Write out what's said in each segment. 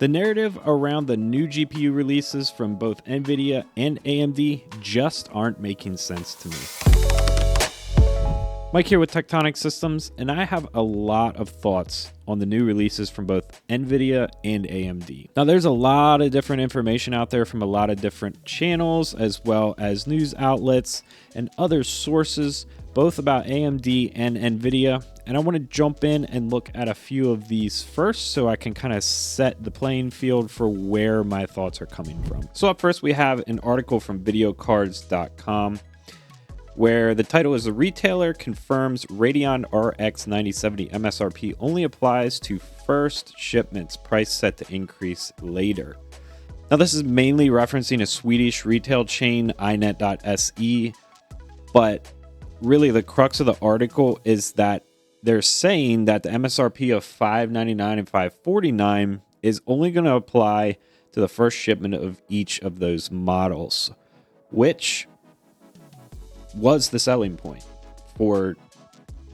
The narrative around the new GPU releases from both Nvidia and AMD just aren't making sense to me. Mike here with Tectonic Systems, and I have a lot of thoughts on the new releases from both Nvidia and AMD. Now, there's a lot of different information out there from a lot of different channels, as well as news outlets and other sources, both about AMD and Nvidia. And I want to jump in and look at a few of these first so I can kind of set the playing field for where my thoughts are coming from. So up first, we have an article from videocards.com where the title is "The Retailer Confirms Radeon RX 9070 MSRP Only Applies to First Shipments, Price Set to Increase Later." Now, this is mainly referencing a Swedish retail chain, inet.se, but really the crux of the article is that they're saying that the MSRP of $599 and $549 is only going to apply to the first shipment of each of those models, which was the selling point for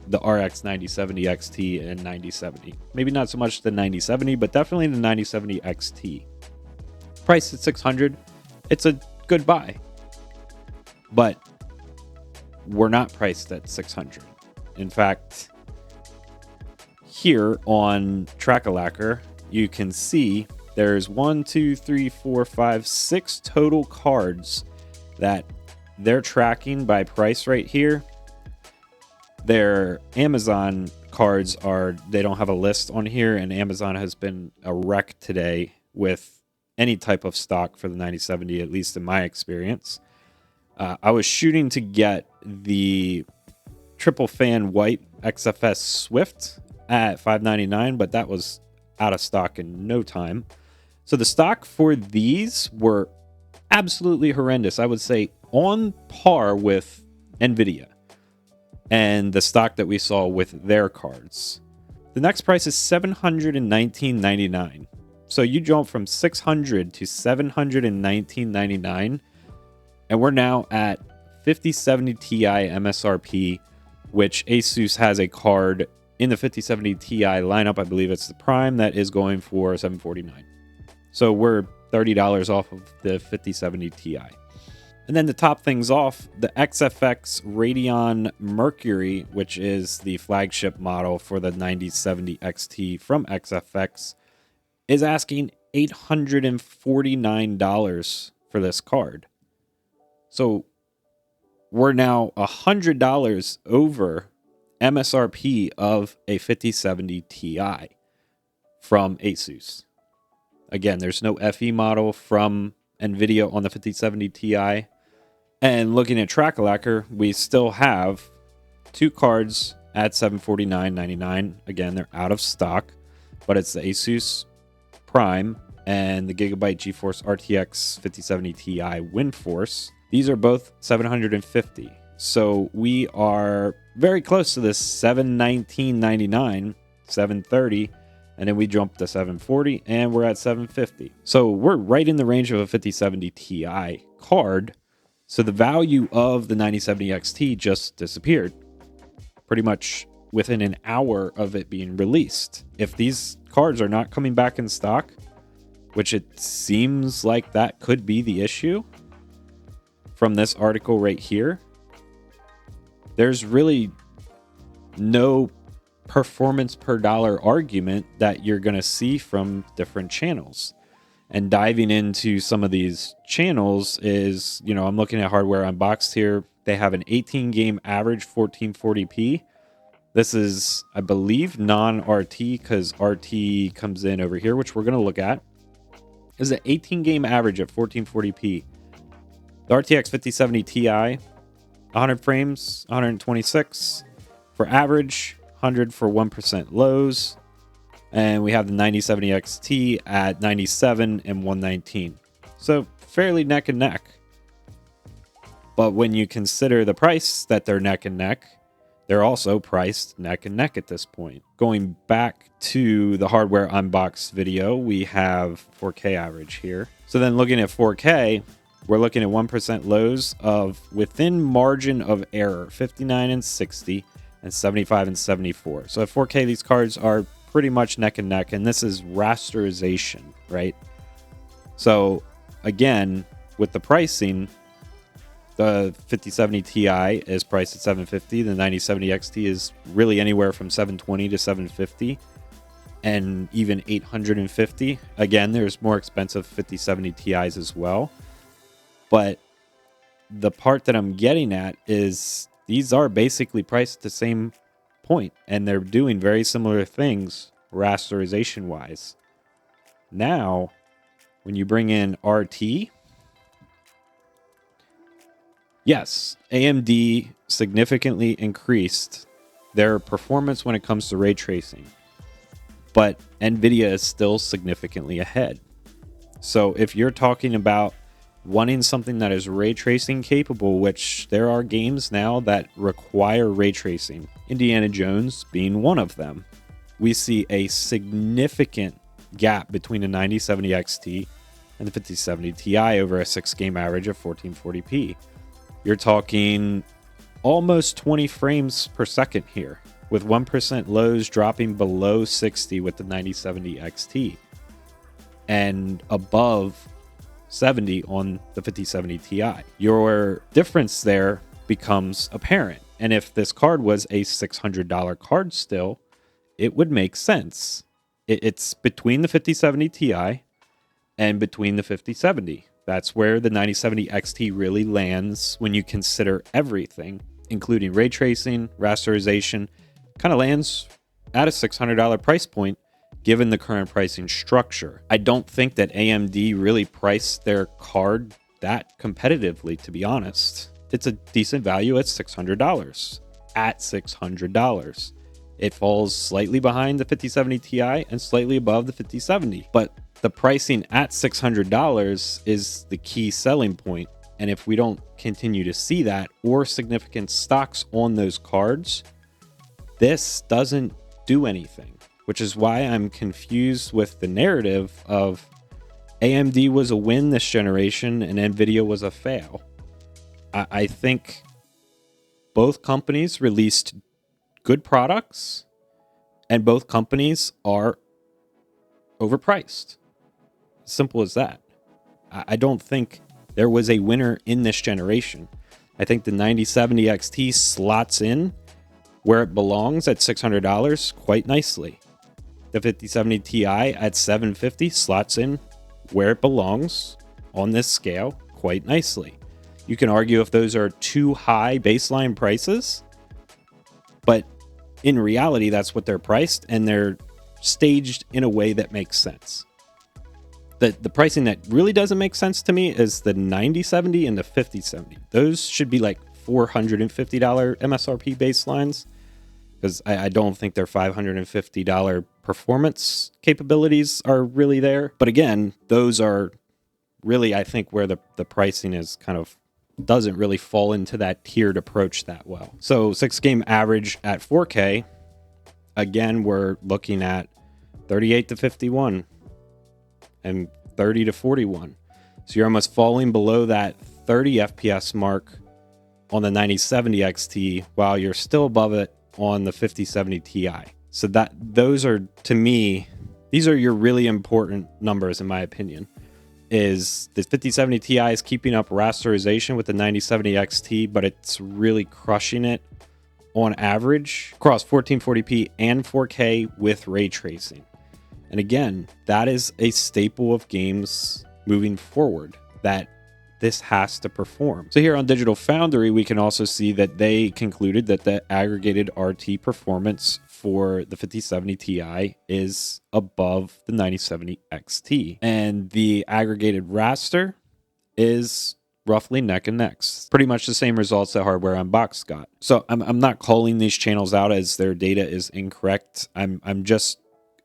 the RX 9070 XT and 9070. Maybe not so much the 9070, but definitely the 9070 XT. Priced at $600, it's a good buy. But we're not priced at $600. In fact, here on Track-A-Lacker, you can see there's 6 total cards that they're tracking by price right here. Their Amazon cards they don't have a list on here, and Amazon has been a wreck today with any type of stock for the 9070, at least in my experience. I was shooting to get the triple fan white XFS Swift at $599, but that was out of stock in no time. So the stock for these were absolutely horrendous. I would say on par with Nvidia and the stock that we saw with their cards. The next price is $719.99. So you jump from $600 to $719.99, and we're now at 5070 Ti MSRP, which Asus has a card in the 5070 Ti lineup. I believe it's the Prime that is going for $749. So we're $30 off of the 5070 Ti. And then to top things off, the XFX Radeon Mercury, which is the flagship model for the 9070 XT from XFX, is asking $849 for this card. So we're now $100 over MSRP of a 5070 Ti from Asus. Again, there's no FE model from Nvidia on the 5070 Ti. And looking at Track-A-Lacker, we still have 2 cards at $749.99. Again, they're out of stock, but it's the Asus Prime and the Gigabyte GeForce RTX 5070 Ti WindForce. These are both $750. So we are very close to this $719.99, $730, and then we jump to $740, and we're at $750. So we're right in the range of a 5070 Ti card. So the value of the 9070 XT just disappeared pretty much within an hour of it being released. If these cards are not coming back in stock, which it seems like that could be the issue from this article right here, there's really no performance per dollar argument that you're going to see from different channels. And diving into some of these channels is, I'm looking at Hardware Unboxed here. They have an 18 game average 1440p. This is, I believe, non-RT, because RT comes in over here, which we're going to look at. This is an 18 game average at 1440p. The RTX 5070 Ti, 100 frames, 126 for average, 100 for 1% lows. And we have the 9070 XT at 97 and 119. So fairly neck and neck. But when you consider the price that they're neck and neck, they're also priced neck and neck at this point. Going back to the Hardware Unboxed video, we have 4K average here. So then looking at 4K, we're looking at 1% lows of within margin of error, 59 and 60 and 75 and 74. So at 4K, these cards are pretty much neck and neck, and this is rasterization, right? So again, with the pricing, the 5070 Ti is priced at $750. The 9070 XT is really anywhere from $720 to $750, and even $850. Again, there's more expensive 5070 Ti's as well. But the part that I'm getting at is these are basically priced at the same point, and they're doing very similar things rasterization wise. Now, when you bring in RT, yes, AMD significantly increased their performance when it comes to ray tracing, but Nvidia is still significantly ahead. So if you're talking about wanting something that is ray tracing capable, which there are games now that require ray tracing, Indiana Jones being one of them, we see a significant gap between the 9070 XT and the 5070 Ti over a 6-game average of 1440p. You're talking almost 20 frames per second here, with 1% lows dropping below 60 with the 9070 XT and above 70 on the 5070 Ti. Your difference there becomes apparent. And if this card was a $600 card still, it would make sense. It's between the 5070 Ti and between the 5070. That's where the 9070 XT really lands when you consider everything, including ray tracing, rasterization, kind of lands at a $600 price point, given the current pricing structure. I don't think that AMD really priced their card that competitively, to be honest. It's a decent value at $600. At $600. It falls slightly behind the 5070 Ti and slightly above the 5070. But the pricing at $600 is the key selling point. And if we don't continue to see that or significant stocks on those cards, this doesn't do anything. Which is why I'm confused with the narrative of AMD was a win this generation and Nvidia was a fail. I think both companies released good products and both companies are overpriced. Simple as that. I don't think there was a winner in this generation. I think the 9070 XT slots in where it belongs at $600 quite nicely. The 5070 Ti at $750 slots in where it belongs on this scale quite nicely. You can argue if those are too high baseline prices, but in reality, that's what they're priced, and they're staged in a way that makes sense. The pricing that really doesn't make sense to me is the 9070 and the 5070. Those should be like $450 MSRP baselines, because I don't think their $550 performance capabilities are really there. But again, those are really, I think, where the pricing is kind of doesn't really fall into that tiered approach that well. So 6-game average at 4K, again, we're looking at 38 to 51 and 30 to 41. So you're almost falling below that 30 FPS mark on the 9070 XT while you're still above it on the 5070 Ti. So that those are, to me, these are your really important numbers in my opinion. Is the 5070 Ti is keeping up rasterization with the 9070 XT, but it's really crushing it on average across 1440p and 4K with ray tracing. And again, that is a staple of games moving forward that this has to perform. So here on Digital Foundry, we can also see that they concluded that the aggregated RT performance for the 5070 Ti is above the 9070 XT. And the aggregated raster is roughly neck and neck. Pretty much the same results that Hardware Unboxed got. So I'm not calling these channels out as their data is incorrect. I'm just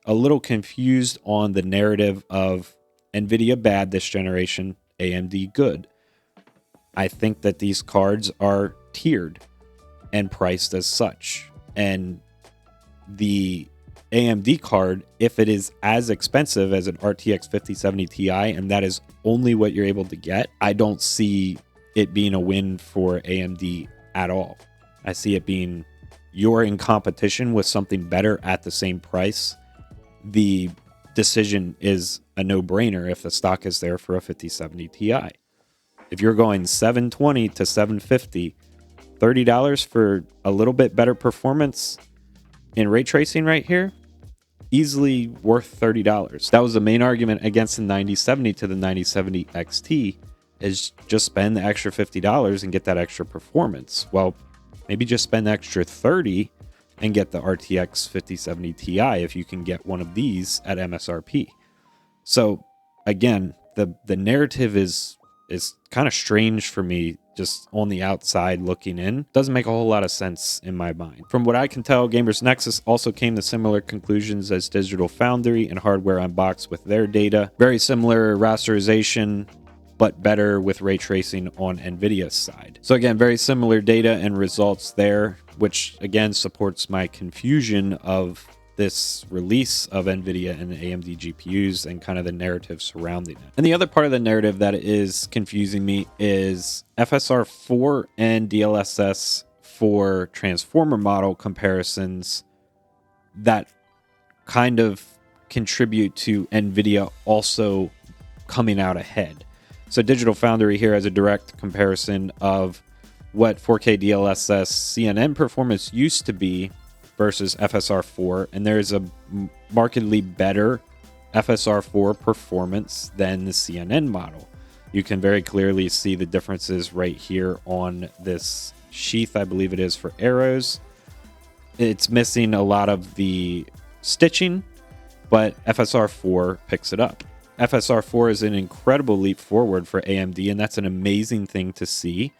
a little confused on the narrative of Nvidia bad this generation, AMD good. I think that these cards are tiered and priced as such. And the AMD card, if it is as expensive as an RTX 5070 Ti, and that is only what you're able to get, I don't see it being a win for AMD at all. I see it being you're in competition with something better at the same price, the decision is a no-brainer if the stock is there for a 5070 Ti. If you're going 720 to 750, $30 for a little bit better performance in ray tracing right here, easily worth $30. That was the main argument against the 9070 to the 9070 XT, is just spend the extra $50 and get that extra performance. Well, maybe just spend the extra $30 and get the RTX 5070 Ti if you can get one of these at MSRP. So again, the narrative is kind of strange for me, just on the outside looking in. Doesn't make a whole lot of sense in my mind. From what I can tell, Gamers Nexus also came to similar conclusions as Digital Foundry and Hardware Unboxed with their data. Very similar rasterization, but better with ray tracing on Nvidia's side. So again, very similar data and results there, which again supports my confusion of this release of Nvidia and AMD GPUs and kind of the narrative surrounding it. And the other part of the narrative that is confusing me is FSR 4 and DLSS 4 transformer model comparisons that kind of contribute to Nvidia also coming out ahead. So Digital Foundry here has a direct comparison of what 4K DLSS CNN performance used to be versus FSR 4, and there's a markedly better FSR 4 performance than the CNN model. You can very clearly see the differences right here on this sheath, I believe it is, for arrows. It's missing a lot of the stitching, but FSR 4 picks it up. FSR 4 is an incredible leap forward for AMD, and that's an amazing thing to see.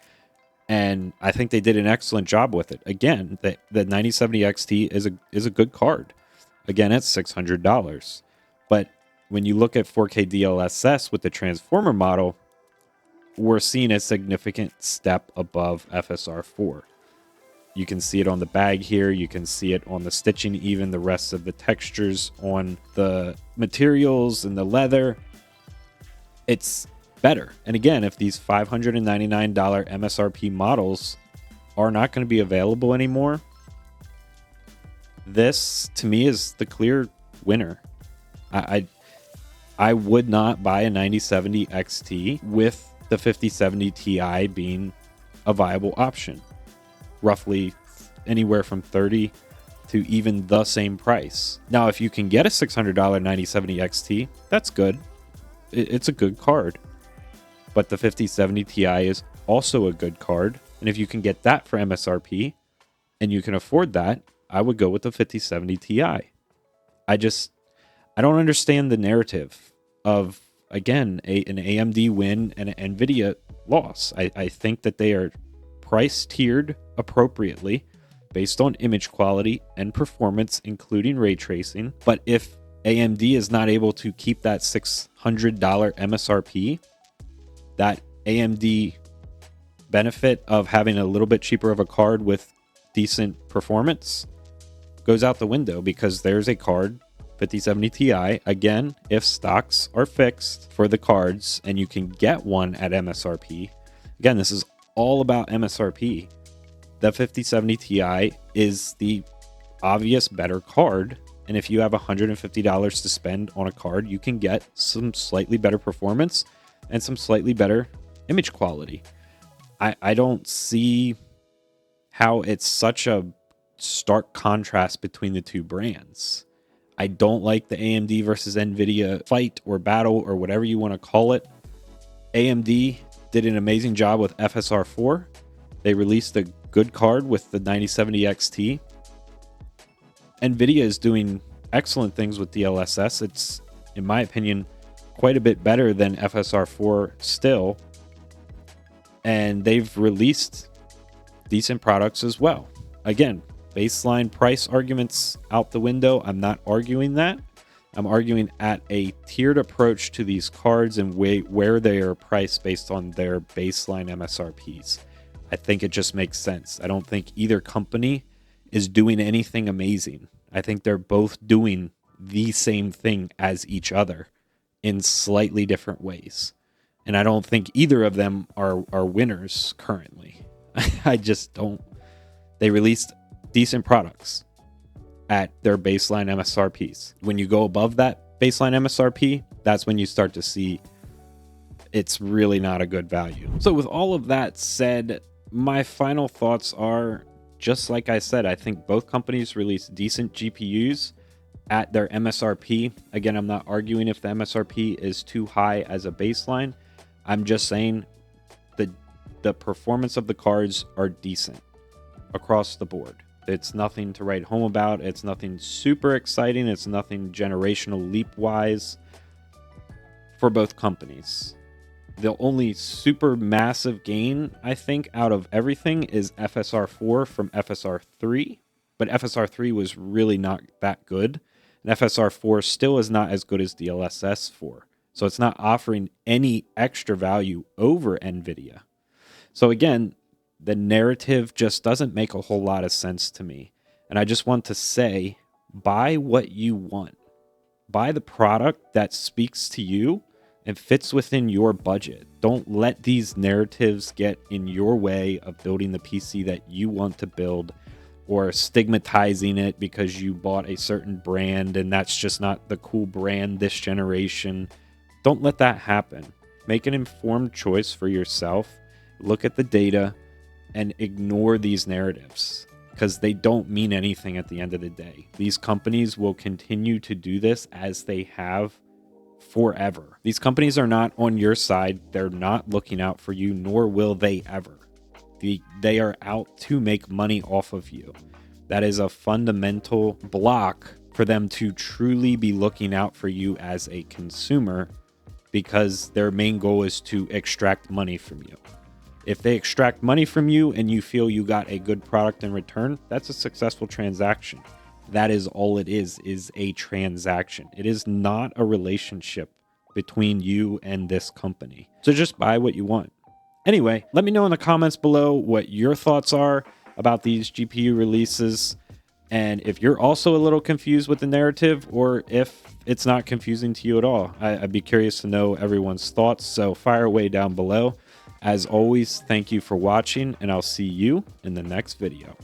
And I think they did an excellent job with it. Again, the 9070 XT is a good card. Again, it's $600. But when you look at 4K DLSS with the transformer model, we're seeing a significant step above FSR 4. You can see it on the bag here. You can see it on the stitching, even the rest of the textures on the materials and the leather. It's better. And again, if these $599 MSRP models are not going to be available anymore, this to me is the clear winner. I would not buy a 9070 XT with the 5070 Ti being a viable option. Roughly anywhere from $30 to even the same price. Now, if you can get a $600 9070 XT, that's good. It's a good card. But the 5070 Ti is also a good card. And if you can get that for MSRP and you can afford that, I would go with the 5070 Ti. I don't understand the narrative of, again, an AMD win and an Nvidia loss. I think that they are price tiered appropriately based on image quality and performance, including ray tracing. But if AMD is not able to keep that $600 MSRP, that AMD benefit of having a little bit cheaper of a card with decent performance goes out the window, because there's a card, 5070 Ti, again, if stocks are fixed for the cards and you can get one at MSRP. Again, this is all about MSRP. The 5070 Ti is the obvious better card, and if you have $150 to spend on a card, you can get some slightly better performance and some slightly better image quality. I don't see how it's such a stark contrast between the two brands. I don't like the AMD versus Nvidia fight or battle or whatever you want to call it. AMD did an amazing job with FSR 4. They released a good card with the 9070 XT. Nvidia is doing excellent things with DLSS. It's, in my opinion, quite a bit better than FSR 4 still. And they've released decent products as well. Again, baseline price arguments out the window. I'm not arguing that. I'm arguing at a tiered approach to these cards and where they are priced based on their baseline MSRPs. I think it just makes sense. I don't think either company is doing anything amazing. I think they're both doing the same thing as each other in slightly different ways. And I don't think either of them are winners currently. I just don't. They released decent products. at their baseline MSRPs. When you go above that baseline MSRP, that's when you start to see it's really not a good value. So with all of that said, my final thoughts are, just like I said, I think both companies release decent GPUs at their MSRP. Again, I'm not arguing if the MSRP is too high as a baseline. I'm just saying the performance of the cards are decent across the board. It's nothing to write home about. It's nothing super exciting. It's nothing generational leap-wise for both companies. The only super massive gain, I think, out of everything is FSR4 from FSR3. But FSR3 was really not that good. And FSR4 still is not as good as DLSS 4. So it's not offering any extra value over Nvidia. So again, the narrative just doesn't make a whole lot of sense to me. And I just want to say, buy what you want. Buy the product that speaks to you and fits within your budget. Don't let these narratives get in your way of building the PC that you want to build, or stigmatizing it because you bought a certain brand and that's just not the cool brand this generation. Don't let that happen. Make an informed choice for yourself. Look at the data and ignore these narratives because they don't mean anything at the end of the day. These companies will continue to do this as they have forever. These companies are not on your side. They're not looking out for you, nor will they ever. They are out to make money off of you. That is a fundamental block for them to truly be looking out for you as a consumer, because their main goal is to extract money from you. If they extract money from you and you feel you got a good product in return, that's a successful transaction. That is all it is a transaction. It is not a relationship between you and this company. So just buy what you want. Anyway, let me know in the comments below what your thoughts are about these GPU releases, and if you're also a little confused with the narrative, or if it's not confusing to you at all. I'd be curious to know everyone's thoughts, so fire away down below. As always, thank you for watching, and I'll see you in the next video.